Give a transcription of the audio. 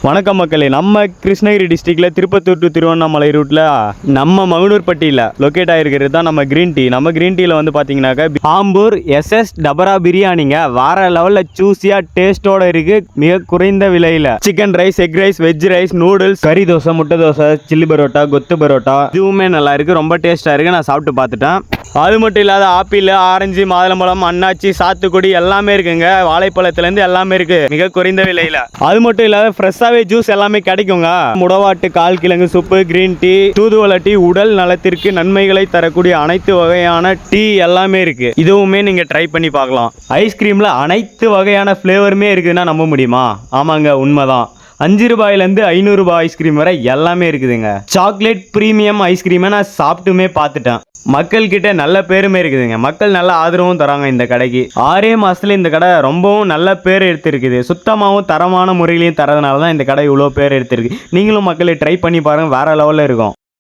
வணக்கம் மக்களே, நம்ம கிருஷ்ணகிரி டிஸ்ட்ரிக்டில் திருப்பத்தூர் டு திருவண்ணாமலை ரூட்டில் நம்ம மகுனூர்பட்டியில் லொக்கேட் ஆகிருக்கிறது தான் நம்ம க்ரீன் டீ. நம்ம க்ரீன் டீயில் வந்து பார்த்தீங்கன்னாக்கா ஆம்பூர் எஸ்எஸ் டபரா பிரியாணிங்க வேறு லெவலில் ஜூஸியாக டேஸ்ட்டோடு இருக்குது. மிக குறைந்த விலையில் chicken rice, egg rice, veg rice, noodles, கறி தோசை, முட்டை தோசை, சில்லி பரோட்டா, கொத்து பரோட்டா இதுவுமே நல்லா இருக்குது. ரொம்ப டேஸ்ட்டாக இருக்குது. நான் சாப்பிட்டு பார்த்துட்டேன். அது மட்டும் இல்லாத ஆப்பிள், ஆரஞ்சு, மாதுளம்பழம், அன்னாச்சி, சாத்துக்குடி எல்லாமே இருக்குங்க. வாழைப்பழத்துலேருந்து எல்லாமே இருக்குது மிக குறைந்த விலையில். அது மட்டும் இல்லாத ஃப்ரெஷ்ஷாகவே ஜூஸ் எல்லாமே கிடைக்குங்க. முடவாட்டு, கால் கிழங்கு சூப்பு, கிரீன் டீ, தூதுவளை டீ, உடல் நலத்திற்கு நன்மைகளை தரக்கூடிய அனைத்து வகையான டீ எல்லாமே இருக்கு. இதுவுமே நீங்க ட்ரை பண்ணி பார்க்கலாம். ஐஸ்கிரீம்ல அனைத்து வகையான ஃப்ளேவருமே இருக்குதுன்னா நம்ப முடியுமா? ஆமாங்க, உண்மைதான். 5 ரூபாயிலேருந்து 500 ரூபாய் ஐஸ்கிரீம் வரை எல்லாமே இருக்குதுங்க. சாக்லேட் ப்ரீமியம் ஐஸ்கிரீமை நான் சாப்பிட்டுமே பார்த்துட்டேன். மக்கள் கிட்ட நல்ல பேருமே இருக்குதுங்க. மக்கள் நல்ல ஆதரவும் தராங்க இந்த கடைக்கு. 6 மாசத்துல இந்த கடை ரொம்பவும் நல்ல பேர் எடுத்திருக்குது. சுத்தமாகவும் தரமான முறையிலையும் தரதுனால தான் இந்த கடை இவ்வளோ பேர் எடுத்திருக்கு. நீங்களும் மக்களை ட்ரை பண்ணி பாருங்க, வேற லெவலில் இருக்கும்.